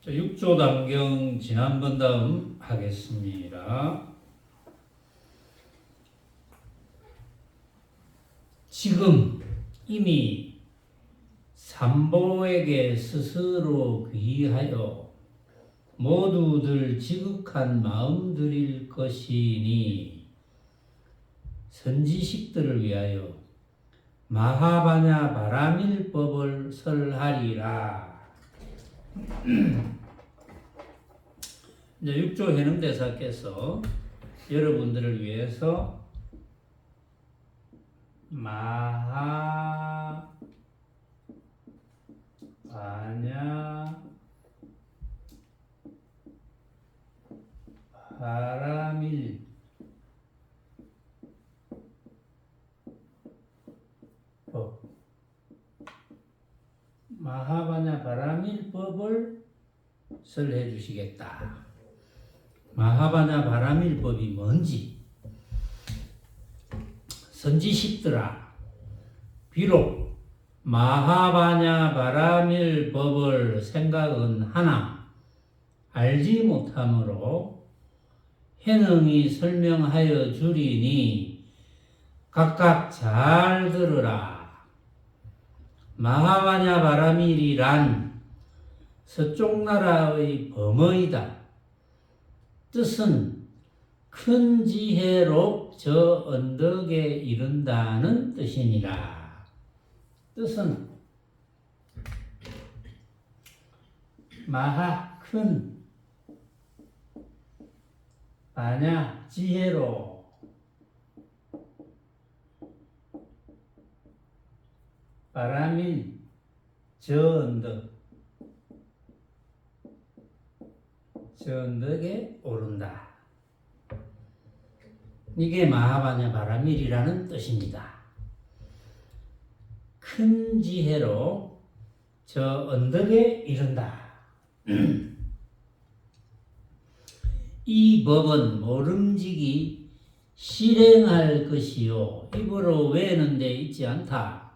6조 단경 지난번 다음 하겠습니다. 지금 이미 삼보에게 스스로 귀하여 모두들 지극한 마음 드릴 것이니 선지식들을 위하여 마하바냐 바라밀법을 설하리라. 이제 6조 해능대사께서 여러분들을 위해서 마하바냐 바라밀 법, 마하바냐 바라밀법을 설해 주시겠다. 마하바냐 바라밀법이 뭔지, 선지식들아, 비록 마하바냐 바라밀법을 생각은 하나 알지 못하므로 해능히 설명하여 주리니 각각 잘 들으라. 마하바냐 바라밀이란 서쪽 나라의 범어이다. 뜻은 큰 지혜로 저 언덕에 이른다는 뜻이니라. 뜻은 마하 큰, 바냐 지혜로, 바라밀 저 언덕에 오른다. 이게 마하바냐 바라밀이라는 뜻입니다. 큰 지혜로 저 언덕에 이른다. 이 법은 모름지기 실행할 것이요 입으로 외는 데 있지 않다.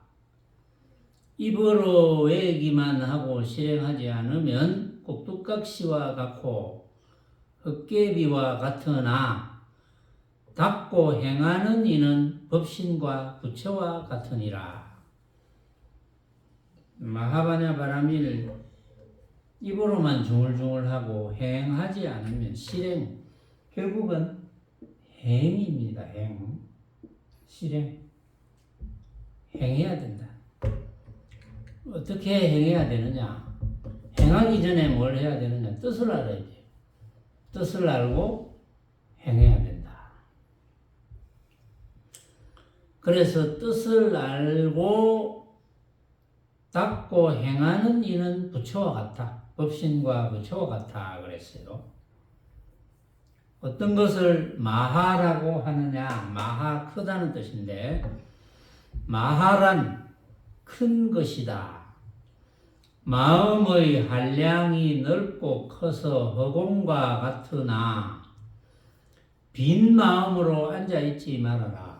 입으로 외기만 하고 실행하지 않으면 꼭두각시와 같고 헛개비와 같으나 닦고 행하는 이는 법신과 부처와 같으니라. 마하바냐 바라밀 입으로만 중얼중얼하고 행하지 않으면 실행, 결국은 행입니다. 실행, 행해야 된다. 어떻게 행해야 되느냐? 행하기 전에 뭘 해야 되느냐? 뜻을 알아야 돼요. 뜻을 알고 행해야 된다. 그래서 뜻을 알고 닦고 행하는 이는 부처와 같다. 법신과 부처와 같다 그랬어요. 어떤 것을 마하라고 하느냐? 마하 크다는 뜻인데 마하란 큰 것이다. 마음의 한량이 넓고 커서 허공과 같으나 빈 마음으로 앉아있지 말아라.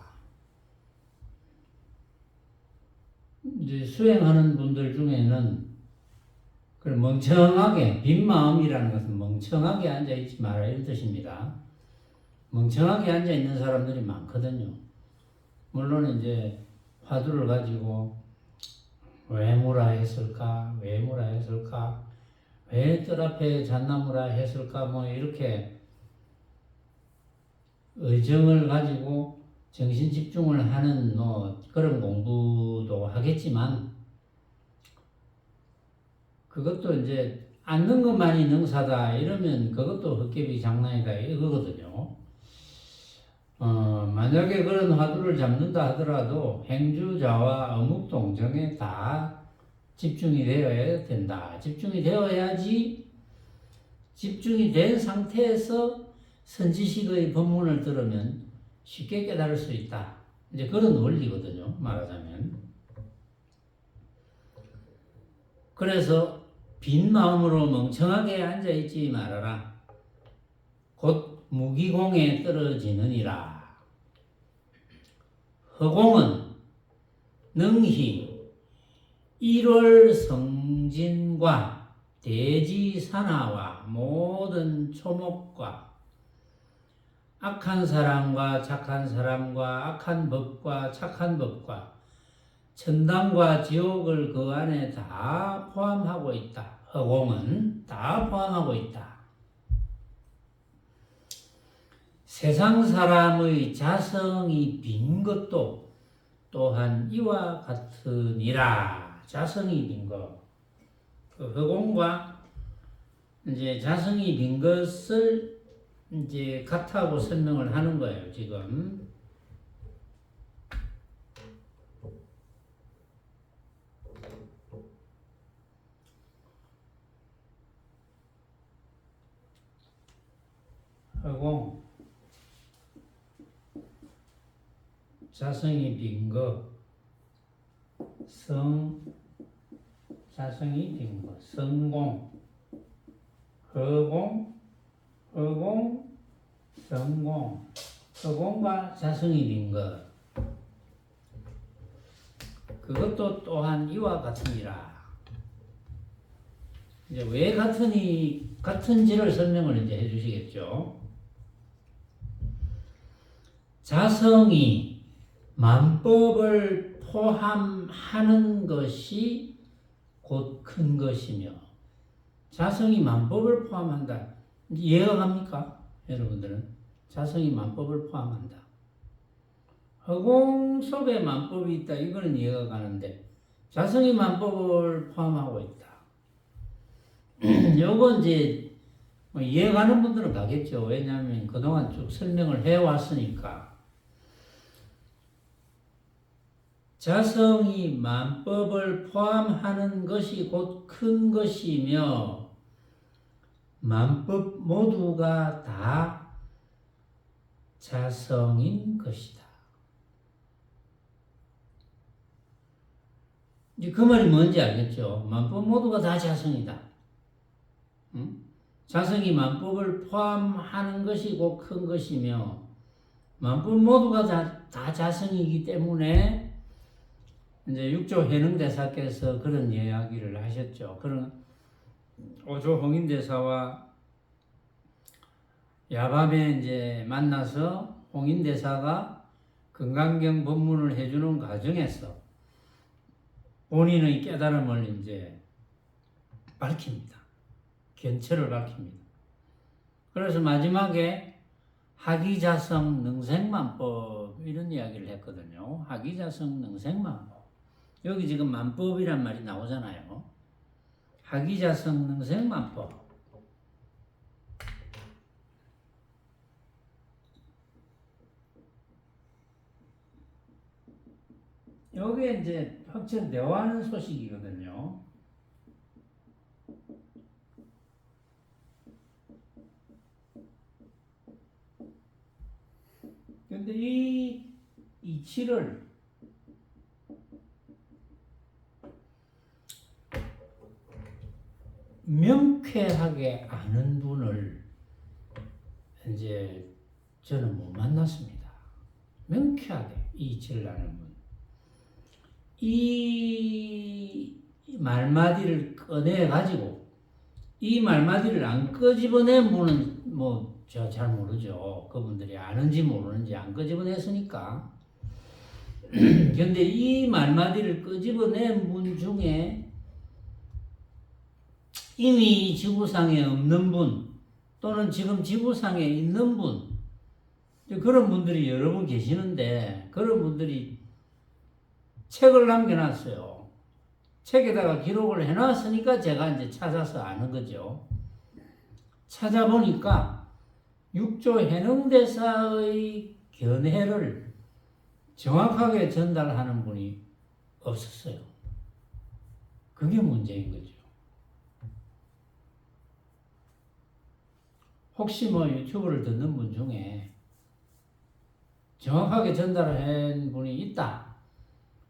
이제 수행하는 분들 중에는 멍청하게, 빈 마음이라는 것은 멍청하게 앉아있지 마라 이런 뜻입니다. 멍청하게 앉아있는 사람들이 많거든요. 물론 이제 화두를 가지고 왜 무라 했을까? 왜 무라 했을까? 왜 뜰 앞에 잣나무라 했을까? 뭐 이렇게 의정을 가지고 정신 집중을 하는 뭐 그런 공부도 하겠지만 그것도 이제 앉는 것만이 능사다 이러면 그것도 헛개비 장난이다 이거거든요. 만약에 그런 화두를 잡는다 하더라도 행주자와 어묵동정에 다 집중이 되어야 된다. 집중이 되어야지 집중이 된 상태에서 선지식의 법문을 들으면 쉽게 깨달을 수 있다. 이제 그런 원리거든요. 말하자면. 그래서 빈 마음으로 멍청하게 앉아있지 말아라. 곧 무기공에 떨어지느니라. 허공은 능히 1월 성진과 대지 산하와 모든 초목과 악한 사람과 착한 사람과 악한 법과 착한 법과 천당과 지옥을 그 안에 다 포함하고 있다. 허공은 다 포함하고 있다. 세상 사람의 자성이 빈 것도 또한 이와 같으니라. 자성이 빈 것. 그 허공과 이제 자성이 빈 것을 이제 같다고 설명을 하는 거예요, 지금. 허공, 자성이 빈 것, 자성이 빈 것, 성공, 허공, 성공, 허공과 자성이 빈 것. 그것도 또한 이와 같으니라. 이제 왜 같은지를 설명을 이제 해주시겠죠. 자성이 만법을 포함하는 것이 곧 큰 것이며, 자성이 만법을 포함한다. 이해가 갑니까? 여러분들은 자성이 만법을 포함한다. 허공 속에 만법이 있다. 이거는 이해가 가는데 자성이 만법을 포함하고 있다. 요건 이제 이해가는 분들은 가겠죠. 왜냐하면 그동안 쭉 설명을 해왔으니까. 자성이 만법을 포함하는 것이 곧 큰 것이며 만법 모두가 다 자성인 것이다. 이제 그 말이 뭔지 알겠죠? 만법 모두가 다 자성이다. 응? 자성이 만법을 포함하는 것이 곧 큰 것이며 만법 모두가 다 자성이기 때문에 이제 육조 해능대사께서 그런 이야기를 하셨죠. 그런 오조 홍인대사와 야밤에 이제 만나서 홍인대사가 금강경 법문을 해주는 과정에서 본인의 깨달음을 이제 밝힙니다. 견체를 밝힙니다. 그래서 마지막에 하기자성 능생만법 이런 이야기를 했거든요. 하기자성 능생만법. 여기 지금 만법이란 말이 나오잖아요. 하기자성 능생만법. 여기에 이제 확정되어하는 소식이거든요. 근데 이 이치를 명쾌하게 아는 분을 이제 저는 못 만났습니다. 명쾌하게 이 이치를 아는 분. 이 말마디를 꺼내가지고 이 말마디를 안 끄집어낸 분은 뭐 저 잘 모르죠. 그분들이 아는지 모르는지 안 끄집어냈으니까. 근데 이 말마디를 끄집어낸 분 중에 이미 지구상에 없는 분 또는 지금 지구상에 있는 분 그런 분들이 여러 분 계시는데 그런 분들이 책을 남겨놨어요. 책에다가 기록을 해놨으니까 제가 이제 찾아서 아는 거죠. 찾아보니까 육조 해능대사의 견해를 정확하게 전달하는 분이 없었어요. 그게 문제인 거죠. 혹시 뭐 유튜브를 듣는 분 중에 정확하게 전달한 분이 있다.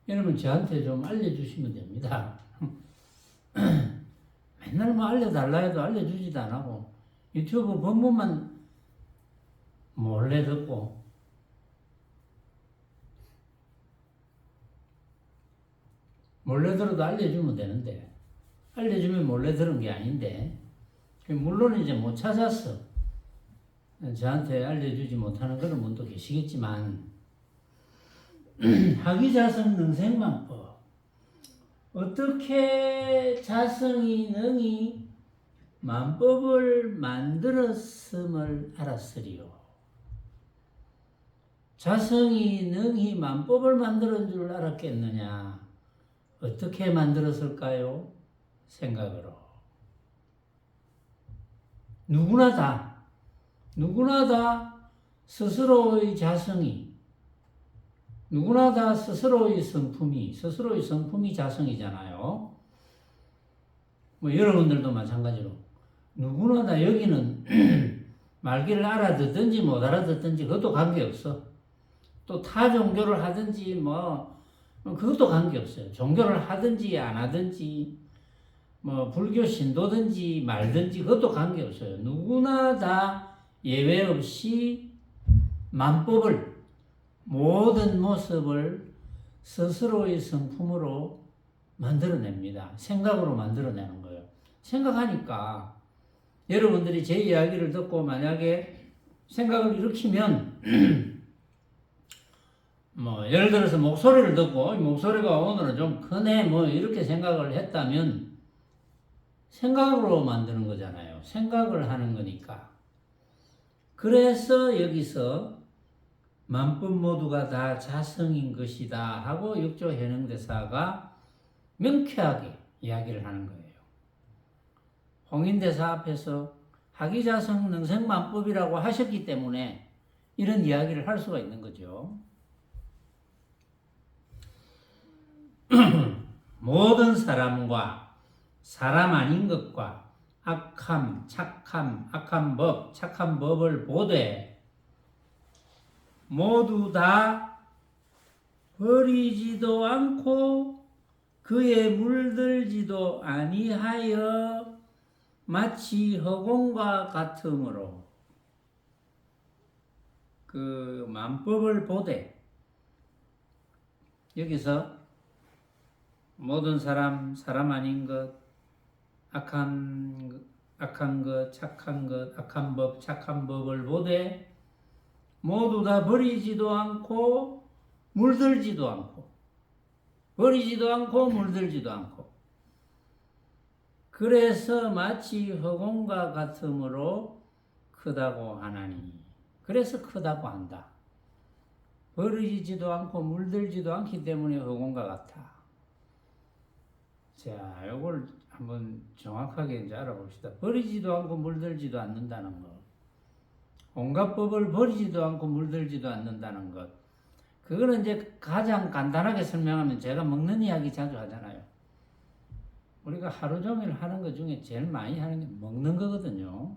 여러분 저한테 좀 알려주시면 됩니다. 맨날 뭐 알려달라 해도 알려주지도 안 하고 유튜브 본문만 몰래 듣고 몰래 들어도 알려주면 되는데 알려주면 몰래 들은 게 아닌데, 물론 이제 못 찾았어. 저한테 알려주지 못하는 그런 분도 계시겠지만, 학위자성 능생만법. 어떻게 자성이 능히 만법을 만들었음을 알았으리요. 자성이 능히 만법을 만들었는 줄 알았겠느냐? 어떻게 만들었을까요? 생각으로. 누구나 다 스스로의 자성이, 누구나 다 스스로의 성품이 자성이잖아요. 뭐 여러분들도 마찬가지로 누구나 다 여기는 말귀를 알아듣든지 못 알아듣든지 그것도 관계없어. 또 타 종교를 하든지 뭐 그것도 관계없어요. 종교를 하든지 안 하든지 뭐 불교 신도든지 말든지 그것도 관계없어요. 누구나 다 예외 없이 만법을, 모든 모습을 스스로의 성품으로 만들어냅니다. 생각으로 만들어내는 거예요. 생각하니까 여러분들이 제 이야기를 듣고 만약에 생각을 일으키면 뭐 예를 들어서 목소리를 듣고 목소리가 오늘은 좀 크네 뭐 이렇게 생각을 했다면 생각으로 만드는 거잖아요. 생각을 하는 거니까. 그래서 여기서 만법 모두가 다 자성인 것이다 하고 육조 해능대사가 명쾌하게 이야기를 하는 거예요. 홍인대사 앞에서 학위자성 능생만법이라고 하셨기 때문에 이런 이야기를 할 수가 있는 거죠. 모든 사람과 사람 아닌 것과 악함, 착함, 착한 법을 보되 모두 다 버리지도 않고 그에 물들지도 아니하여 마치 허공과 같으므로 그 만법을 보되 여기서 모든 사람 아닌 것, 악한 것, 착한 것, 착한 법을 보되 모두 다 버리지도 않고 물들지도 않고 그래서 마치 허공과 같으므로 크다고 하나니. 그래서 크다고 한다. 버리지도 않고 물들지도 않기 때문에 허공과 같아. 자, 요걸 한번 정확하게 이제 알아봅시다. 버리지도 않고 물들지도 않는다는 것. 온갖 법을 버리지도 않고 물들지도 않는다는 것. 그거는 이제 가장 간단하게 설명하면 제가 먹는 이야기 자주 하잖아요. 우리가 하루 종일 하는 것 중에 제일 많이 하는 게 먹는 거거든요.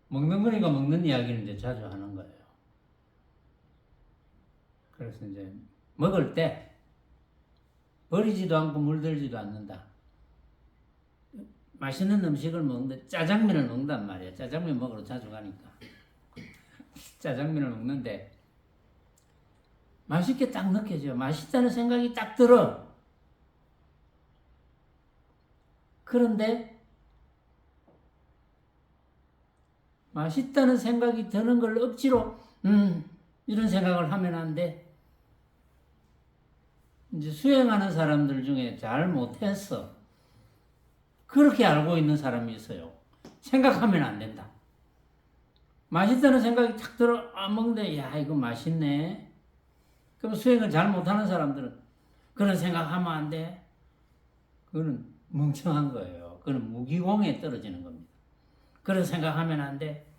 먹는 거니까 먹는 이야기를 이제 자주 하는 거예요. 그래서 이제 먹을 때 버리지도 않고 물들지도 않는다. 맛있는 음식을 먹는데 짜장면을 먹는단 말이야. 짜장면 먹으러 자주 가니까. 짜장면을 먹는데 맛있게 딱 느껴져요. 맛있다는 생각이 딱 들어. 그런데 맛있다는 생각이 드는 걸 억지로 이런 생각을 하면 안 돼. 이제 수행하는 사람들 중에 잘 못했어. 그렇게 알고 있는 사람이 있어요. 생각하면 안 된다. 맛있다는 생각이 탁 들어, 먹는데, 야, 이거 맛있네. 그럼 수행을 잘 못하는 사람들은 그런 생각하면 안 돼. 그거는 멍청한 거예요. 그건 무기공에 떨어지는 겁니다. 그런 생각하면 안 돼.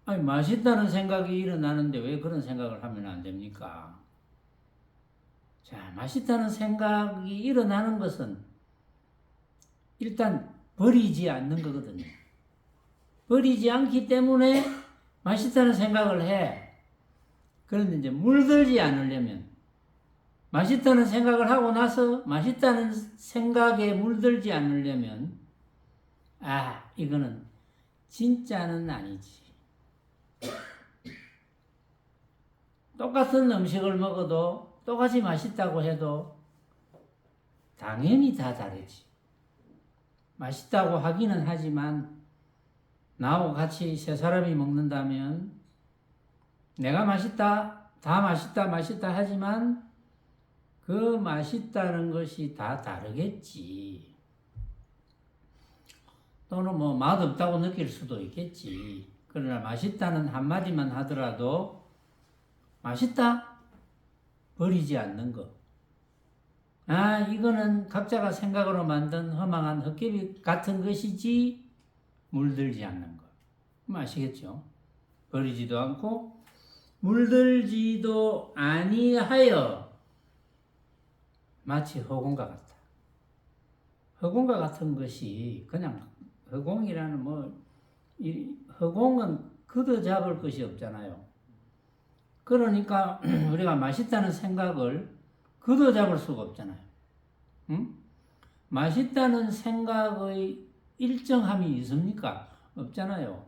아니, 맛있다는 생각이 일어나는데 왜 그런 생각을 하면 안 됩니까? 자, 맛있다는 생각이 일어나는 것은 일단 버리지 않는 거거든요. 버리지 않기 때문에 맛있다는 생각을 해. 그런데 이제 물들지 않으려면, 맛있다는 생각을 하고 나서 맛있다는 생각에 물들지 않으려면, 이거는 진짜는 아니지. 똑같은 음식을 먹어도 똑같이 맛있다고 해도 당연히 다 다르지. 맛있다고 하기는 하지만 나하고 같이 세 사람이 먹는다면 내가 맛있다, 다 맛있다, 맛있다 하지만 그 맛있다는 것이 다 다르겠지. 또는 뭐 맛없다고 느낄 수도 있겠지. 그러나 맛있다는 한마디만 하더라도 맛있다? 버리지 않는 것. 아, 이거는 각자가 생각으로 만든 허망한 헛개비 같은 것이지 물들지 않는 것. 아시겠죠? 버리지도 않고 물들지도 아니하여 마치 허공과 같다. 허공과 같은 것이 그냥 허공이라는 허공은 걷어 잡을 것이 없잖아요. 그러니까 우리가 맛있다는 생각을 걷어 잡을 수가 없잖아요. 응? 맛있다는 생각의 일정함이 있습니까? 없잖아요.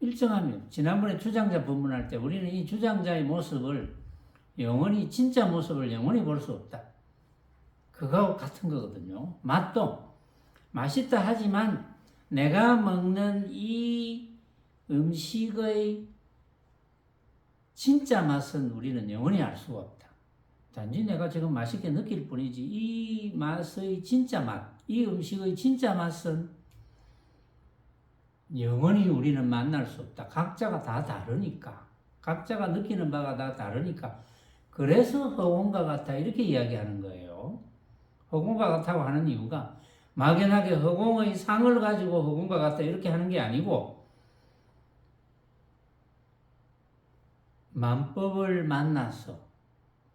일정함이. 지난번에 주장자 법문할 때 우리는 이 주장자의 모습을 영원히, 진짜 모습을 영원히 볼 수 없다. 그거하고 같은 거거든요. 맛도 맛있다 하지만 내가 먹는 이 음식의 진짜 맛은 우리는 영원히 알 수가 없다. 단지 내가 지금 맛있게 느낄 뿐이지 이 맛의 진짜 맛, 이 음식의 진짜 맛은 영원히 우리는 만날 수 없다. 각자가 다 다르니까. 각자가 느끼는 바가 다 다르니까. 그래서 허공과 같아 이렇게 이야기하는 거예요. 허공과 같다고 하는 이유가 막연하게 허공의 상을 가지고 허공과 같다 이렇게 하는 게 아니고 만법을 만나서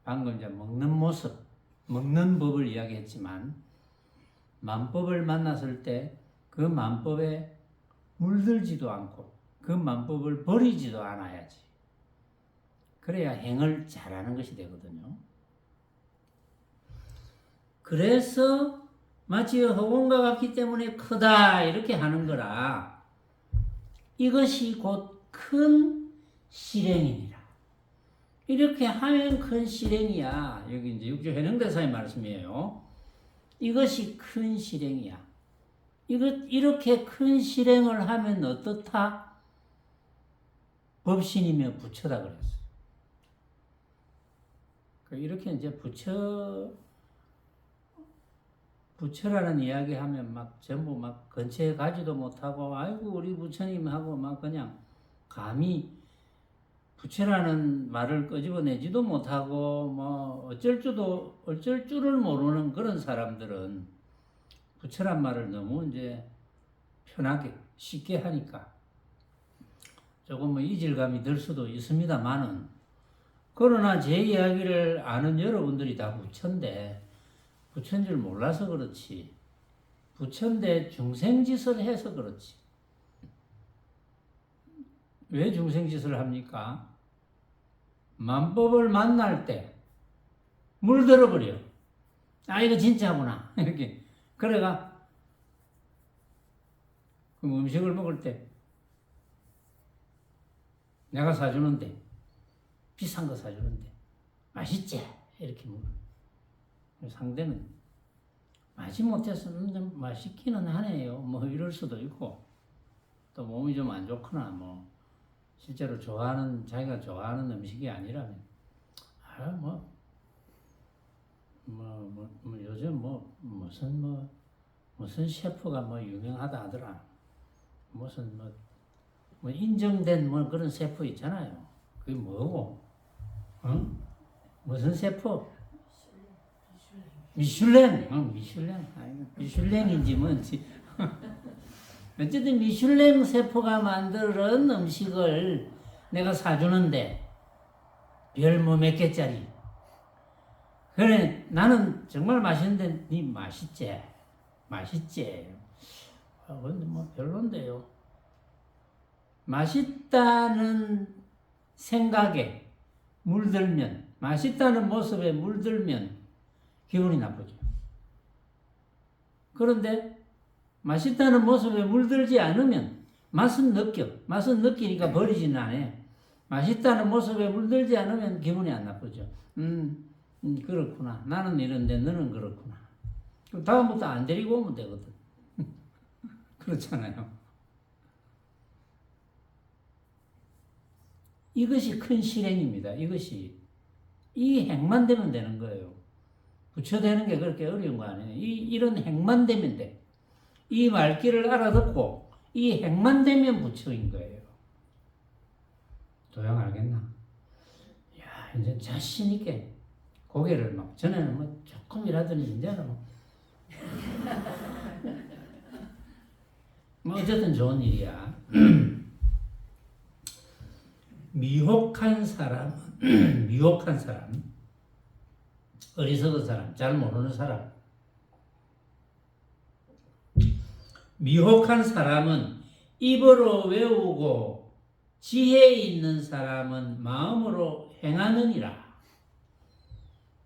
방금 이제 먹는 모습, 먹는 법을 이야기했지만 만법을 만났을 때 그 만법에 물들지도 않고 그 만법을 버리지도 않아야지. 그래야 행을 잘하는 것이 되거든요. 그래서 마치 허공과 같기 때문에 크다 이렇게 하는 거라. 이것이 곧 큰 실행이니라. 이렇게 하면 큰 실행이야. 여기 이제 육조 해능대사의 말씀이에요. 이것이 큰 실행이야. 이렇게 큰 실행을 하면 어떻다? 법신이며 부처다 그랬어. 이렇게 이제 부처라는 이야기 하면 막 전부 막 근처에 가지도 못하고, 아이고, 우리 부처님하고 막 그냥 감히 부처라는 말을 끄집어내지도 못하고, 뭐, 어쩔 줄을 모르는 그런 사람들은 부처란 말을 너무 이제 편하게, 쉽게 하니까 조금 뭐 이질감이 들 수도 있습니다만은, 그러나 제 이야기를 아는 여러분들이 다 부처인데, 부처인 줄 몰라서 그렇지, 부처인데 중생짓을 해서 그렇지. 왜 중생짓을 합니까? 만법을 만날 때 물들어버려. 아, 이거 진짜구나. 이렇게. 그래가 그럼 음식을 먹을 때 내가 사주는데, 비싼 거 사주는데 맛있지? 이렇게 먹어. 상대는 맛이 못해서 맛있기는 하네요. 뭐 이럴 수도 있고, 또 몸이 좀 안 좋거나 뭐 실제로 자기가 좋아하는 음식이 아니라면, 요즘 무슨 셰프가 유명하다 하더라. 무슨 인정된 그런 셰프 있잖아요. 그게 뭐고? 응? 무슨 셰프? 미슐랭. 미슐랭인지 뭔지. 어쨌든 미슐랭 셰프가 만든 음식을 내가 사주는데 별 몇 개짜리. 그래, 나는 정말 맛있는데 니 맛있지? 근데 별론데요. 맛있다는 생각에 물들면, 맛있다는 모습에 물들면 기분이 나쁘죠. 그런데 맛있다는 모습에 물들지 않으면 맛은 느끼니까 버리지는 않아요. 맛있다는 모습에 물들지 않으면 기분이 안 나쁘죠. 그렇구나. 나는 이런데 너는 그렇구나. 다음부터 안 데리고 오면 되거든. 그렇잖아요. 이것이 큰 실행입니다. 이 행만 되면 되는 거예요. 부처되는 게 그렇게 어려운 거 아니에요. 이런 행만 되면 돼. 이 말귀를 알아듣고 이 행만 되면 부처인 거예요. 도양 알겠나? 야, 이제 자신 있게 고개를 막 전에는 뭐 조금이라더니 이제는 뭐 어쨌든 좋은 일이야. 미혹한 사람은 미혹한 사람, 어리석은 사람, 잘 모르는 사람. 미혹한 사람은 입으로 외우고 지혜 있는 사람은 마음으로 행하느니라.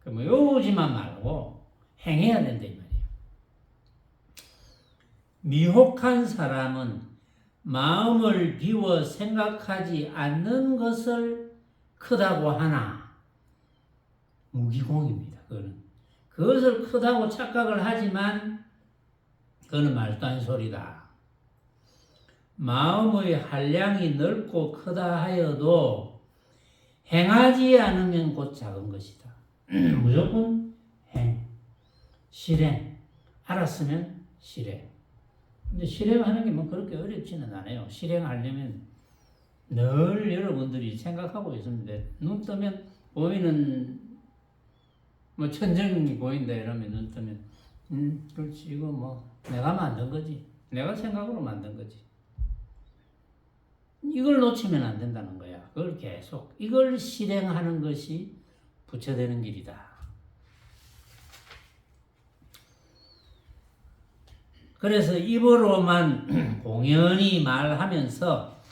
뭐 외우지만 말고 행해야 된다 이 말이에요. 미혹한 사람은 마음을 비워 생각하지 않는 것을 크다고 하나 무기공입니다. 그것을 크다고 착각을 하지만 그거는 말도 안 소리다. 마음의 한량이 넓고 크다 하여도 행하지 않으면 곧 작은 것이다. 무조건 실행. 알았으면 실행. 근데 실행하는 게 뭐 그렇게 어렵지는 않아요. 실행하려면 늘 여러분들이 생각하고 있습니다. 눈 뜨면 보이는 뭐 천정이 보인다 이러면 눈 뜨면 그렇지 이거 뭐 내가 만든 거지. 내가 생각으로 만든 거지. 이걸 놓치면 안 된다는 거야. 그걸 계속 이걸 실행하는 것이 부처되는 길이다. 그래서 입으로만 공연히 말하면서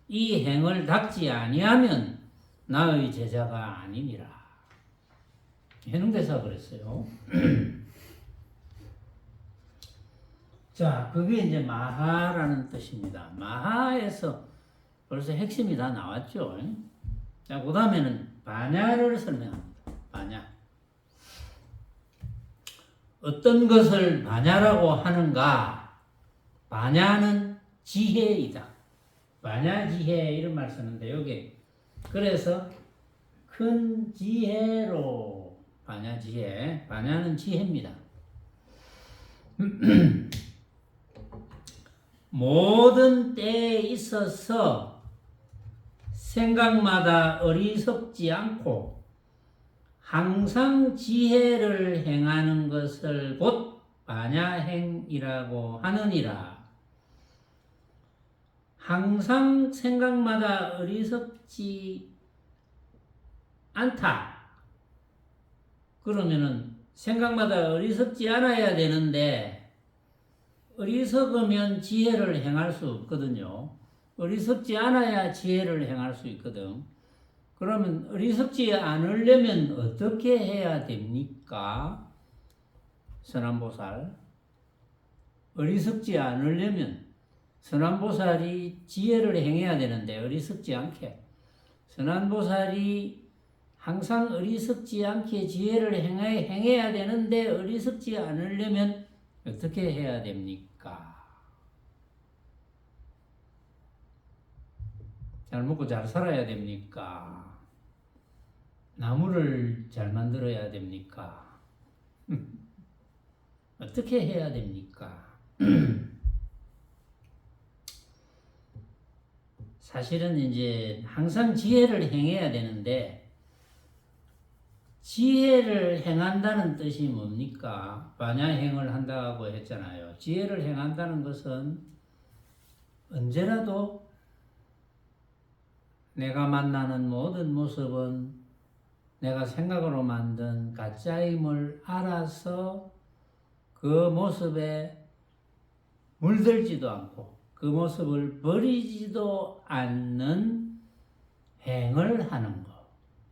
이 행을 닦지 아니하면 나의 제자가 아니니라. 해능대사가 그랬어요. 자, 그게 이제 마하라는 뜻입니다. 마하에서 벌써 핵심이 다 나왔죠. 자, 그 다음에는 반야를 설명합니다. 반야. 어떤 것을 반야라고 하는가? 반야는 지혜이다. 반야지혜 이런 말 쓰는데 여기 그래서 큰 지혜로 반야지혜. 반야는 지혜입니다. 모든 때에 있어서 생각마다 어리석지 않고 항상 지혜를 행하는 것을 곧 반야행이라고 하느니라. 항상 생각마다 어리석지 않다. 그러면은 생각마다 어리석지 않아야 되는데 어리석으면 지혜를 행할 수 없거든요. 어리석지 않아야 지혜를 행할 수 있거든. 그러면 어리석지 않으려면 어떻게 해야 됩니까? 선암보살. 어리석지 않으려면 선암보살이 지혜를 행해야 되는데 어리석지 않게. 선암보살이 항상 어리석지 않게 지혜를 행해야 되는데 어리석지 않으려면 어떻게 해야 됩니까? 잘 먹고 잘 살아야 됩니까? 나무를 잘 만들어야 됩니까? 어떻게 해야 됩니까? 사실은 이제 항상 지혜를 행해야 되는데 지혜를 행한다는 뜻이 뭡니까? 반야행을 한다고 했잖아요. 지혜를 행한다는 것은 언제라도 내가 만나는 모든 모습은 내가 생각으로 만든 가짜임을 알아서 그 모습에 물들지도 않고 그 모습을 버리지도 않는 행을 하는 것.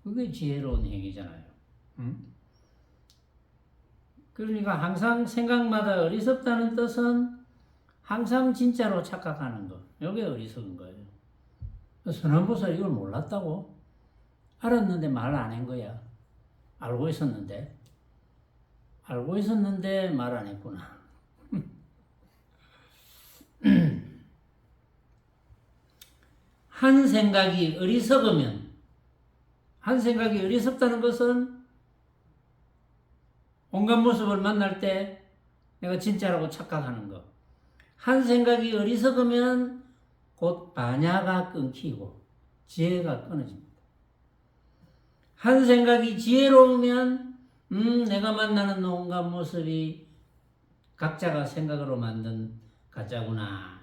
그게 지혜로운 행위잖아요. 그러니까 항상 생각마다 어리석다는 뜻은 항상 진짜로 착각하는 것. 이게 어리석은 거예요. 선암보살 이걸 몰랐다고? 알았는데 말 안 한 거야. 알고 있었는데. 알고 있었는데 말 안 했구나. 한 생각이 어리석다는 것은 온갖 모습을 만날 때 내가 진짜라고 착각하는 것. 한 생각이 어리석으면 곧 반야가 끊기고 지혜가 끊어집니다. 한 생각이 지혜로우면 내가 만나는 온갖 모습이 각자가 생각으로 만든 가짜구나.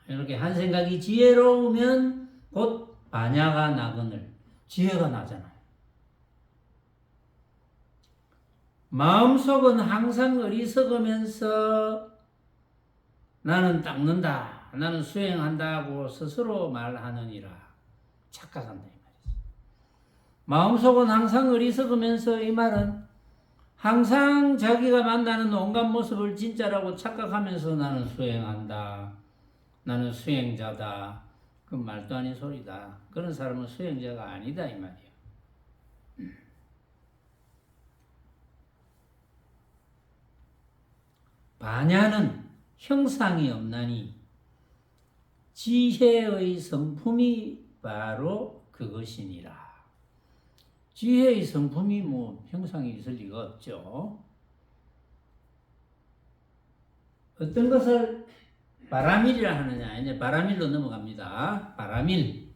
이렇게 한 생각이 지혜로우면 곧 반야가 나거늘 지혜가 나잖아요. 마음속은 항상 어리석으면서 나는 닦는다, 나는 수행한다고 스스로 말하느니라 착각한다 이 말이죠. 마음속은 항상 어리석으면서 이 말은 항상 자기가 만나는 온갖 모습을 진짜라고 착각하면서 나는 수행한다, 나는 수행자다. 그 말도 아닌 소리다. 그런 사람은 수행자가 아니다 이 말이에요. 반야는 형상이 없나니 지혜의 성품이 바로 그것이니라. 지혜의 성품이 뭐 형상이 있을 리가 없죠. 어떤 것을 바라밀이라 하느냐. 이제 바라밀로 넘어갑니다. 바라밀.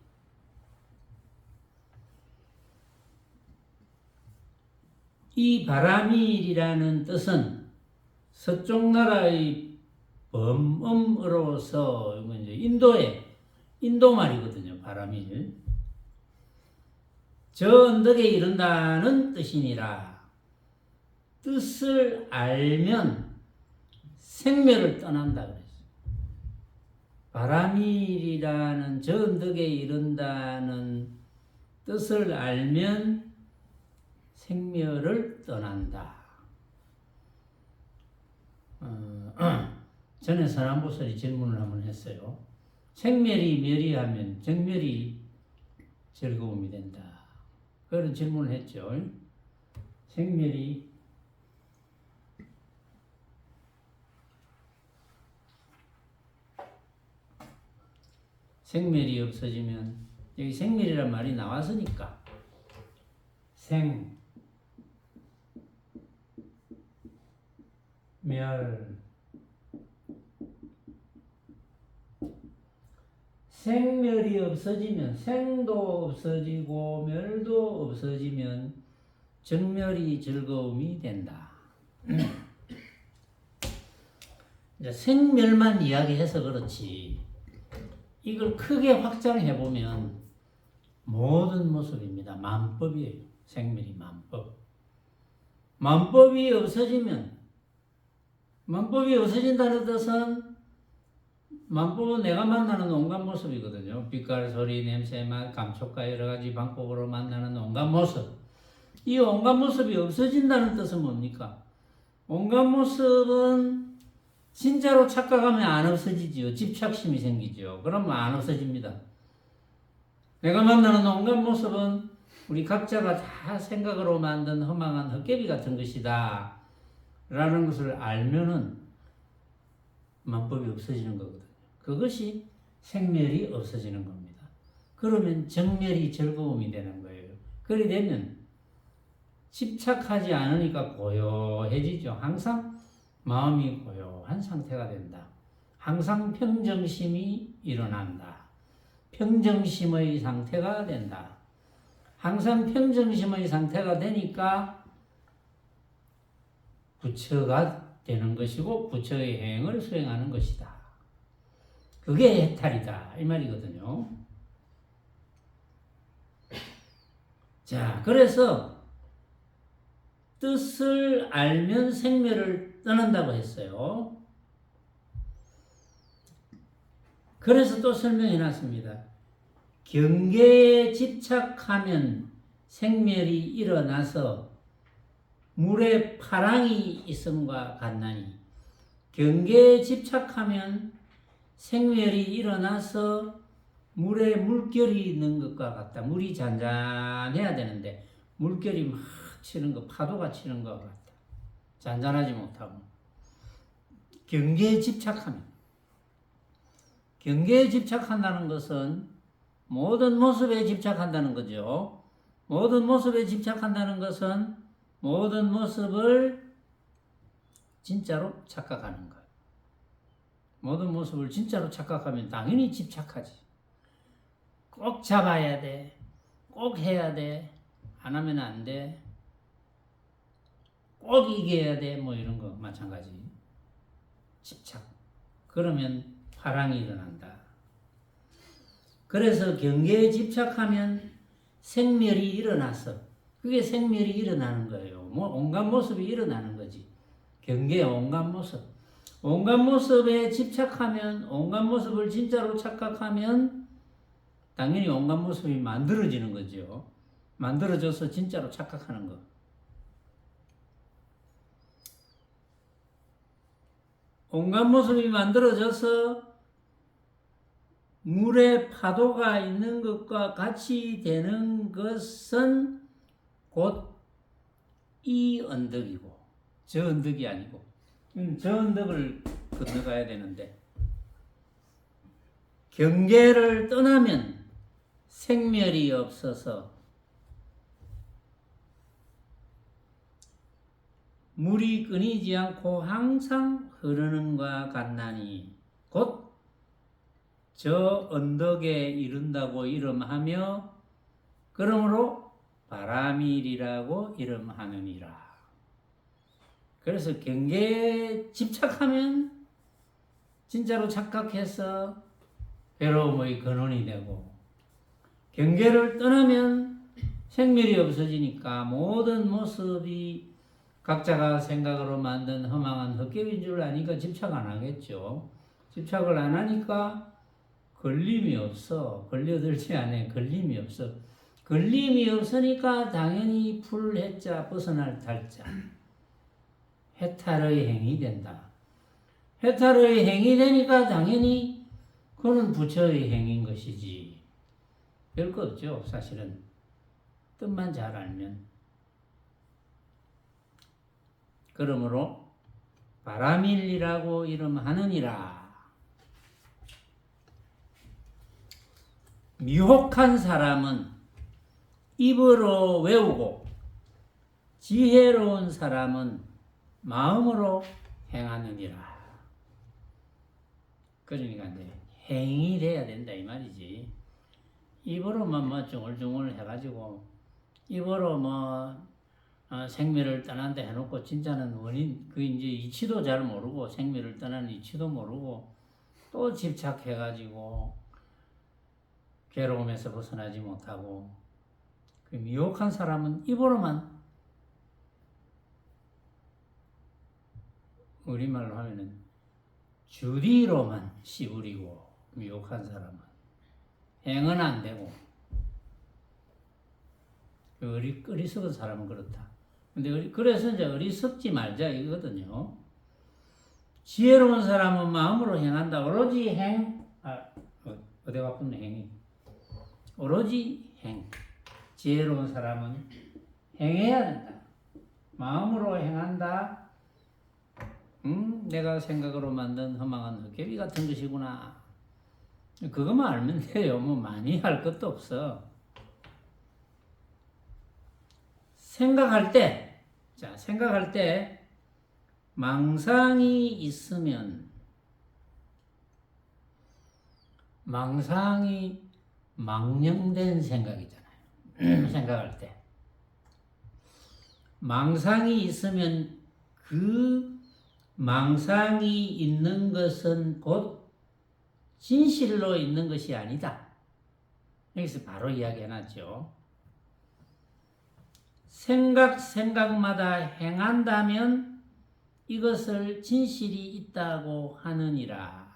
이 바라밀이라는 뜻은 서쪽 나라의 범음으로서 이제 인도 말이거든요. 바라밀. 저 언덕에 이른다는 뜻이니라. 뜻을 알면 생멸을 떠난다 그랬어요. 바라밀이라는 저 언덕에 이른다는 뜻을 알면 생멸을 떠난다. 전에 선안보살이 질문을 한번 했어요. 생멸이 멸이하면 정멸이 즐거움이 된다. 그런 질문을 했죠. 생멸이 없어지면 여기 생멸이란 말이 나왔으니까 생멸이 없어지면 생도 없어지고 멸도 없어지면 정멸이 즐거움이 된다. 이제 생멸만 이야기해서 그렇지 이걸 크게 확장해 보면 모든 모습입니다. 만법이에요. 생멸이 만법. 만법이 없어진다는 뜻은 만법은 내가 만나는 온갖 모습이거든요. 빛깔, 소리, 냄새, 맛, 감촉과 여러 가지 방법으로 만나는 온갖 모습. 이 온갖 모습이 없어진다는 뜻은 뭡니까? 온갖 모습은 진짜로 착각하면 안 없어지지요. 집착심이 생기죠. 그러면 안 없어집니다. 내가 만나는 온갖 모습은 우리 각자가 다 생각으로 만든 허망한 헛개비 같은 것이다. 라는 것을 알면은 만법이 없어지는 거거든요. 그것이 생멸이 없어지는 겁니다. 그러면 정멸이 즐거움이 되는 거예요. 그리 되면 집착하지 않으니까 고요해지죠. 항상 마음이 고요한 상태가 된다. 항상 평정심이 일어난다. 평정심의 상태가 된다. 항상 평정심의 상태가 되니까 부처가 되는 것이고 부처의 행을 수행하는 것이다. 그게 해탈이다 이 말이거든요. 자, 그래서 뜻을 알면 생멸을 떠난다고 했어요. 그래서 또 설명해 놨습니다. 경계에 집착하면 생멸이 일어나서 물에 파랑이 있음과 같나니 경계에 집착하면 생멸이 일어나서 물에 물결이 있는 것과 같다. 물이 잔잔해야 되는데 물결이 막 치는 거, 파도가 치는 것 같다. 잔잔하지 못하고. 경계에 집착하면. 경계에 집착한다는 것은 모든 모습에 집착한다는 거죠. 모든 모습에 집착한다는 것은 모든 모습을 진짜로 착각하는 거예요. 모든 모습을 진짜로 착각하면 당연히 집착하지. 꼭 잡아야 돼. 꼭 해야 돼. 안 하면 안 돼. 꼭 이겨야 돼. 뭐 이런 거 마찬가지. 집착. 그러면 화랑이 일어난다. 그래서 경계에 집착하면 생멸이 일어나서 그게 생멸이 일어나는 거예요. 뭐 온갖 모습이 일어나는 거지. 경계의 온갖 모습. 온갖 모습에 집착하면 온갖 모습을 진짜로 착각하면 당연히 온갖 모습이 만들어지는 거죠. 만들어져서 진짜로 착각하는 거. 온갖 모습이 만들어져서 물에 파도가 있는 것과 같이 되는 것은 곧 이 언덕이고 저 언덕이 아니고 저 언덕을 건너가야 되는데 경계를 떠나면 생멸이 없어서 물이 끊이지 않고 항상 흐르는과 같나니 곧 저 언덕에 이른다고 이름하며 그러므로 바람이리라고 이름하느니라. 그래서 경계에 집착하면 진짜로 착각해서 괴로움의 근원이 되고 경계를 떠나면 생멸이 없어지니까 모든 모습이 각자가 생각으로 만든 허망한 헛개인 줄 아니까 집착 안 하겠죠. 집착을 안 하니까 걸림이 없어. 걸려들지 않아. 걸림이 없어. 걸림이 없으니까 당연히 풀해자 벗어날 달자. 해탈의 행이 된다. 해탈의 행이 되니까 당연히 그는 부처의 행인 것이지. 별거 없죠. 사실은. 뜻만 잘 알면. 그러므로 바람일이라고 이름하느니라. 미혹한 사람은 입으로 외우고 지혜로운 사람은 마음으로 행하느니라. 그러니까 이제 행이 돼야 된다 이 말이지. 입으로만 뭐 중얼중얼 해가지고 입으로 뭐 생멸을 떠난다 해놓고 진짜는 원인 그 이제 이치도 잘 모르고 생멸을 떠나는 이치도 모르고 또 집착해가지고 괴로움에서 벗어나지 못하고 그 미혹한 사람은 입으로만 우리말로 하면은 주리로만 씨부리고 미혹한 사람은 행은 안 되고 어리석은 사람은 그렇다. 근데 그래서 이제 어리석지 말자 이거거든요. 지혜로운 사람은 마음으로 행한다. 오로지 어디가 아픈데 행이. 오로지 행. 지혜로운 사람은 행해야 된다. 마음으로 행한다. 내가 생각으로 만든 허망한 헛개비 같은 것이구나. 그것만 알면 돼요. 뭐 많이 할 것도 없어. 생각할 때 망상이 있으면 망상이 망령된 생각이잖아요. 생각할 때 망상이 있으면 그 망상이 있는 것은 곧 진실로 있는 것이 아니다. 여기서 바로 이야기해놨죠. 생각마다 행한다면 이것을 진실이 있다고 하느니라.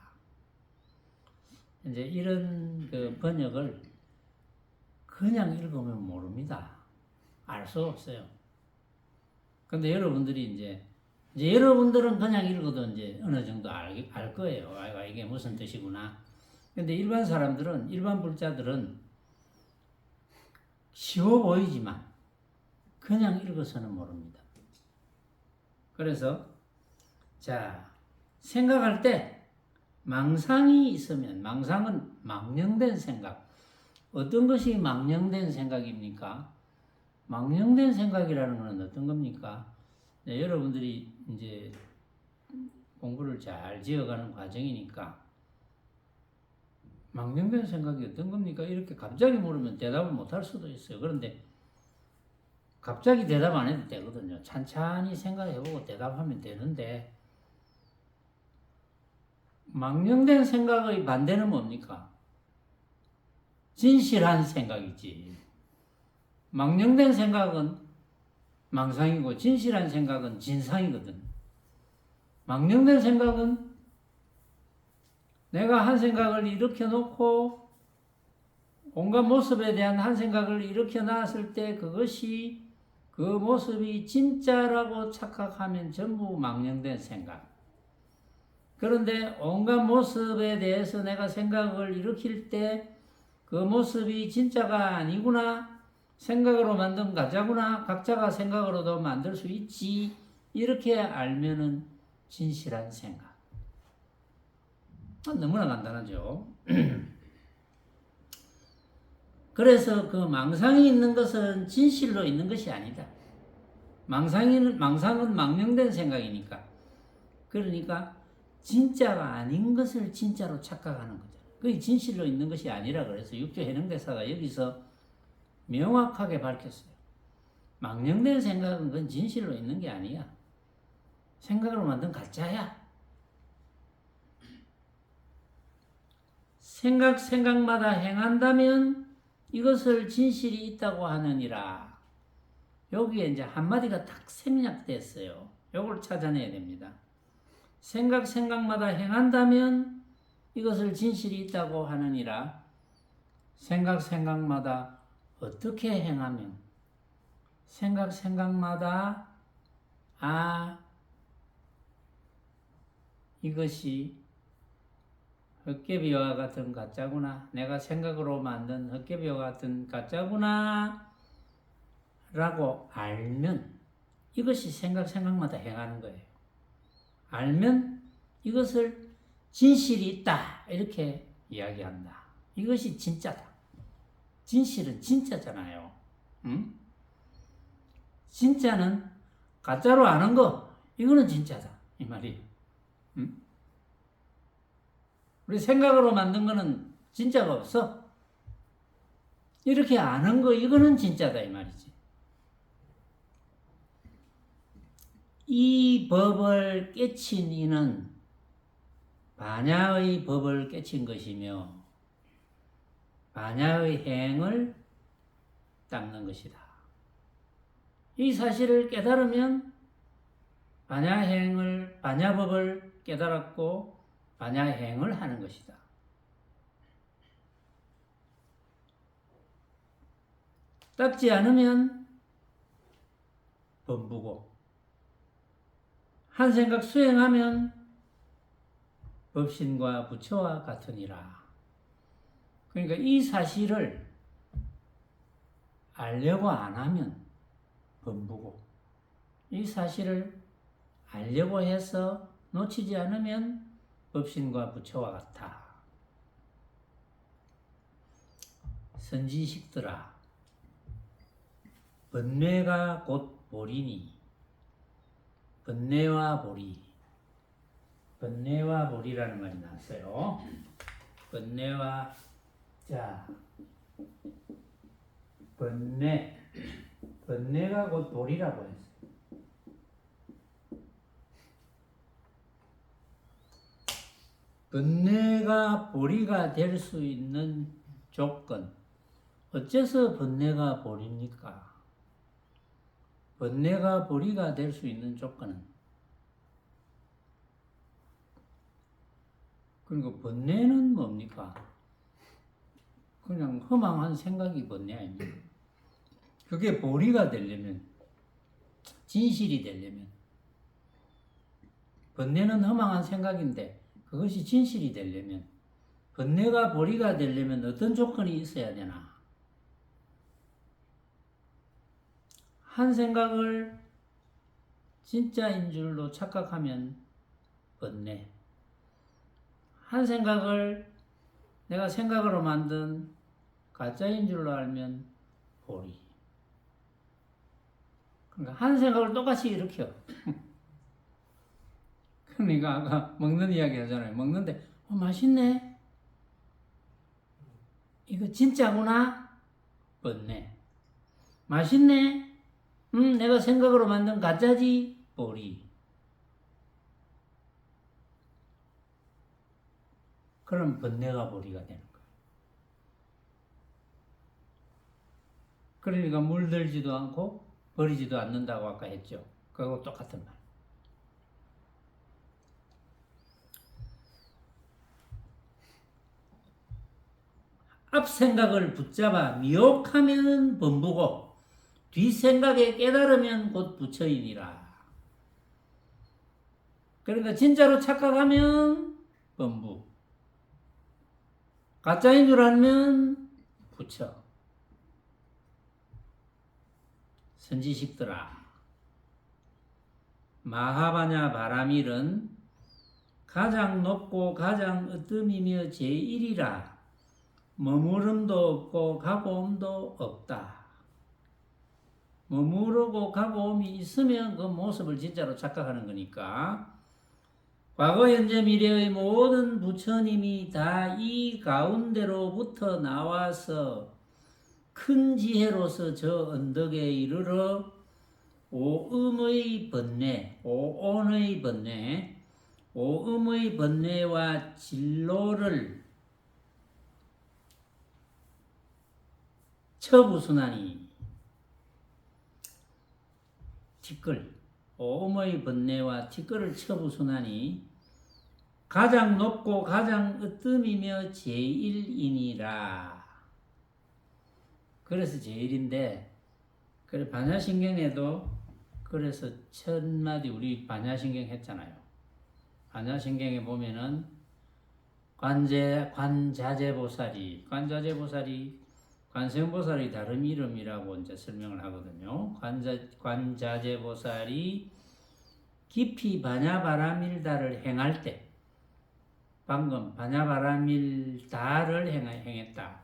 이제 이런 그 번역을 그냥 읽으면 모릅니다. 알 수 없어요. 근데 여러분들이 이제 여러분들은 그냥 읽어도 이제 어느 정도 알 거예요. 아, 이게 무슨 뜻이구나. 근데 일반 사람들은, 일반 불자들은 쉬워 보이지만 그냥 읽어서는 모릅니다. 그래서 자, 생각할 때 망상이 있으면, 망상은 망령된 생각. 어떤 것이 망령된 생각입니까? 망령된 생각이라는 것은 어떤 겁니까? 네, 여러분들이 이제 공부를 잘 지어가는 과정이니까 망령된 생각이 어떤 겁니까? 이렇게 갑자기 물으면 대답을 못 할 수도 있어요. 그런데 갑자기 대답 안 해도 되거든요. 찬찬히 생각해보고 대답하면 되는데, 망령된 생각의 반대는 뭡니까? 진실한 생각이지. 망령된 생각은 망상이고 진실한 생각은 진상이거든. 망령된 생각은 내가 한 생각을 일으켜 놓고 온갖 모습에 대한 한 생각을 일으켜 놨을 때 그것이 그 모습이 진짜라고 착각하면 전부 망령된 생각. 그런데 온갖 모습에 대해서 내가 생각을 일으킬 때 그 모습이 진짜가 아니구나, 생각으로 만든 가짜구나, 각자가 생각으로도 만들 수 있지, 이렇게 알면은 진실한 생각. 너무나 간단하죠. 그래서 그 망상이 있는 것은 진실로 있는 것이 아니다. 망상은 망령된 생각이니까. 그러니까 진짜가 아닌 것을 진짜로 착각하는 거죠. 그게 진실로 있는 것이 아니라 그래서 육조 해능대사가 여기서 명확하게 밝혔어요. 망령된 생각은 그건 진실로 있는 게 아니야. 생각으로 만든 가짜야. 생각마다 행한다면 이것을 진실이 있다고 하느니라. 여기에 이제 한마디가 딱 생략됐어요. 요걸 찾아내야 됩니다. 생각마다 행한다면 이것을 진실이 있다고 하느니라. 생각마다 어떻게 행하면, 생각마다 이것이 헛개비와 같은 가짜구나, 내가 생각으로 만든 헛개비와 같은 가짜구나 라고 알면, 이것이 생각마다 행하는 거예요. 알면 이것을 진실이 있다 이렇게 이야기한다. 이것이 진짜다. 진실은 진짜잖아요. 응? 진짜는 가짜로 아는 거, 이거는 진짜다 이 말이에요. 응? 우리 생각으로 만든 거는 진짜가 없어. 이렇게 아는 거, 이거는 진짜다 이 말이지. 이 법을 깨친 이는 반야의 법을 깨친 것이며 반야의 행을 닦는 것이다. 이 사실을 깨달으면 반야법을 깨달았고 반야행을 하는 것이다. 닦지 않으면 범부고, 한 생각 수행하면 법신과 부처와 같으니라. 그러니까 이 사실을 알려고 안 하면 범부고, 이 사실을 알려고 해서 놓치지 않으면 법신과 부처와 같아. 선지식들아, 번뇌가 곧 보리니, 번뇌와 보리라는 말이 나왔어요. 번뇌가 곧 보리라고 했어요. 번뇌가 보리가 될 수 있는 조건, 어째서 번뇌가 보리입니까? 번뇌가 보리가 될 수 있는 조건은, 그러니까 번뇌는 뭡니까? 그냥 허망한 생각이 번뇌 아닙니까? 그게 보리가 되려면, 진실이 되려면, 번뇌는 허망한 생각인데 그것이 진실이 되려면, 번뇌가 보리가 되려면 어떤 조건이 있어야 되나? 한 생각을 진짜인 줄로 착각하면 번뇌. 한 생각을 내가 생각으로 만든 가짜인 줄로 알면 보리. 그러니까 한 생각을 똑같이 일으켜. 그러니까 아까 먹는 이야기 하잖아요. 먹는데 맛있네. 이거 진짜구나. 번뇌. 맛있네. 내가 생각으로 만든 가짜지. 보리. 그럼 번뇌가 보리가 되는 거예요. 그러니까 물들지도 않고 버리지도 않는다고 아까 했죠. 그거 똑같은 말. 앞 생각을 붙잡아 미혹하면 범부고 뒷 생각에 깨달으면 곧 부처이니라. 그러니까 진짜로 착각하면 범부, 가짜인 줄 알면 부처. 선지식들아, 마하바냐 바라밀은 가장 높고 가장 으뜸이며 제일이라. 머무름도 없고 가고옴도 없다. 머무르고 가고옴이 있으면 그 모습을 진짜로 착각하는 거니까 과거 현재 미래의 모든 부처님이 다 이 가운데로부터 나와서 큰 지혜로서 저 언덕에 이르러 오음의 번뇌, 오온의 번뇌, 오음의 번뇌와 진로를 처부순하니 티끌, 오음의 번뇌와 티끌을 처부순하니 가장 높고 가장 으뜸이며 제일이니라. 그래서 제일인데, 그래 반야신경에도 그래서 첫 마디 우리 반야신경 했잖아요. 반야신경에 보면은 관자재보살이 관세음보살이 다른 이름이라고 이제 설명을 하거든요. 관자재보살이 깊이 반야바라밀다를 행할 때, 방금 반야바라밀다를 행했다.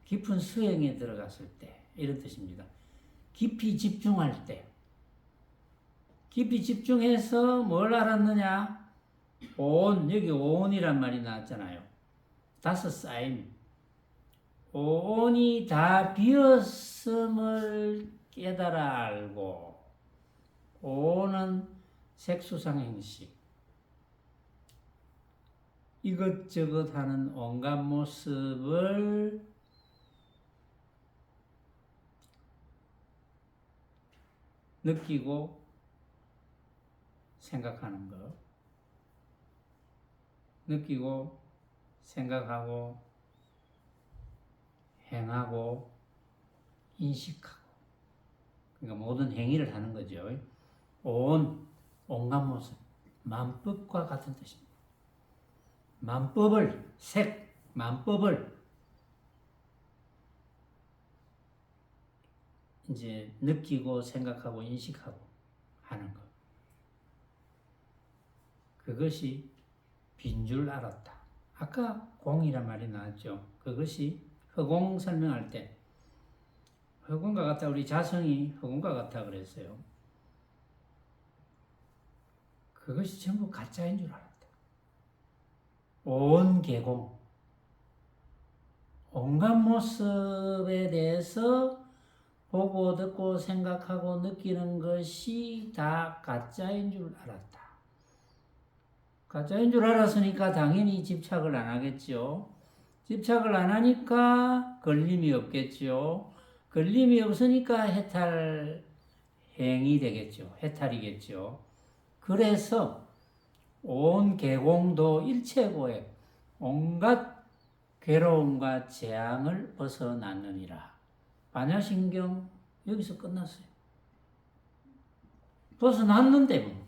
깊은 수행에 들어갔을 때, 이런 뜻입니다. 깊이 집중할 때, 깊이 집중해서 뭘 알았느냐? 오온, 여기 오온이란 말이 나왔잖아요. 다섯 쌓임. 오온이 다 비었음을 깨달아 알고, 오온은 색수상행식, 이것저것 하는 온갖 모습을 느끼고 생각하는 것, 느끼고 생각하고 행하고 인식하고, 그러니까 모든 행위를 하는 거죠. 온갖 모습, 만법과 같은 뜻입니다. 만법을, 만법을 이제 느끼고 생각하고 인식하고 하는 것. 그것이 빈 줄 알았다. 아까 공이란 말이 나왔죠. 그것이 허공 설명할 때 허공과 같다. 우리 자성이 허공과 같다 그랬어요. 그것이 전부 가짜인 줄 알았다. 온 개공, 온갖 모습에 대해서 보고 듣고 생각하고 느끼는 것이 다 가짜인 줄 알았다. 가짜인 줄 알았으니까 당연히 집착을 안 하겠죠. 집착을 안 하니까 걸림이 없겠죠. 걸림이 없으니까 해탈 행이 되겠죠. 해탈이겠죠. 그래서 온 개공도 일체고에 온갖 괴로움과 재앙을 벗어났느니라. 반야신경 여기서 끝났어요. 벗어났는데 뭐.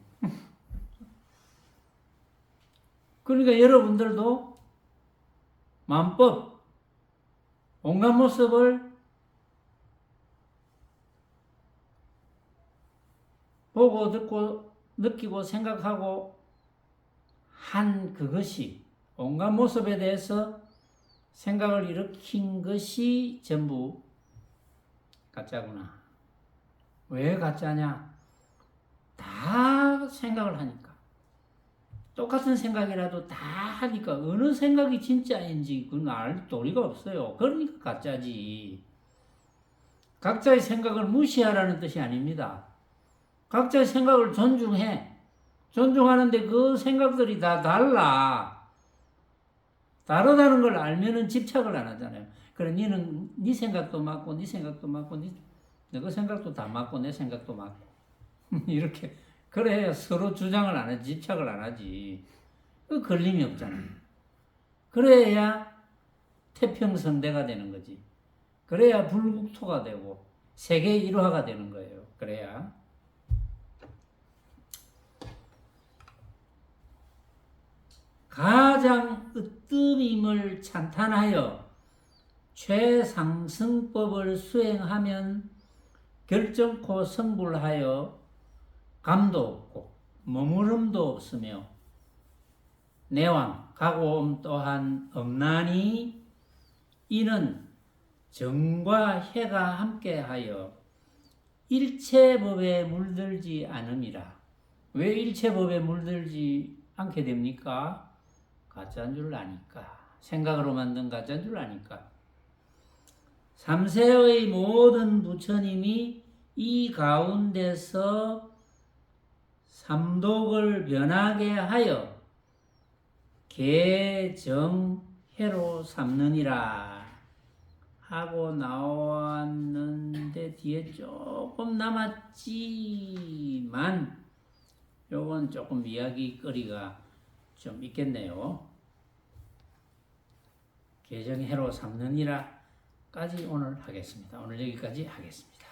그러니까 여러분들도 만법, 온갖 모습을 보고 듣고 느끼고 생각하고 한 그것이 온갖 모습에 대해서 생각을 일으킨 것이 전부 가짜구나. 왜 가짜냐? 다 생각을 하니까. 똑같은 생각이라도 다 하니까 어느 생각이 진짜인지 그건 알 도리가 없어요. 그러니까 가짜지. 각자의 생각을 무시하라는 뜻이 아닙니다. 각자의 생각을 존중해. 존중하는데 그 생각들이 다 달라. 다르다는 걸 알면은 집착을 안 하잖아요. 그래, 니는 네 생각도 맞고, 네 생각도 맞고, 너 생각도 다 맞고, 내 생각도 맞고. 이렇게. 그래야 서로 주장을 안 하지, 집착을 안 하지. 그 걸림이 없잖아요. 그래야 태평성대가 되는 거지. 그래야 불국토가 되고, 세계 일화가 되는 거예요. 그래야. 가장 으뜸임을 찬탄하여 최상승법을 수행하면 결정코 성불하여 감도 없고 머무름도 없으며 내왕 가고옴 또한 없나니 이는 정과 해가 함께하여 일체법에 물들지 않음이라. 왜 일체법에 물들지 않게 됩니까? 가짜인 줄 아니까. 생각으로 만든 가짜인 줄 아니까. 삼세의 모든 부처님이 이 가운데서 삼독을 변하게 하여 개정해로 삼느니라 하고 나왔는데 뒤에 조금 남았지만 요건 조금 이야기거리가 좀 있겠네요. 개정해로 삼느니라 까지 오늘 하겠습니다. 오늘 여기까지 하겠습니다.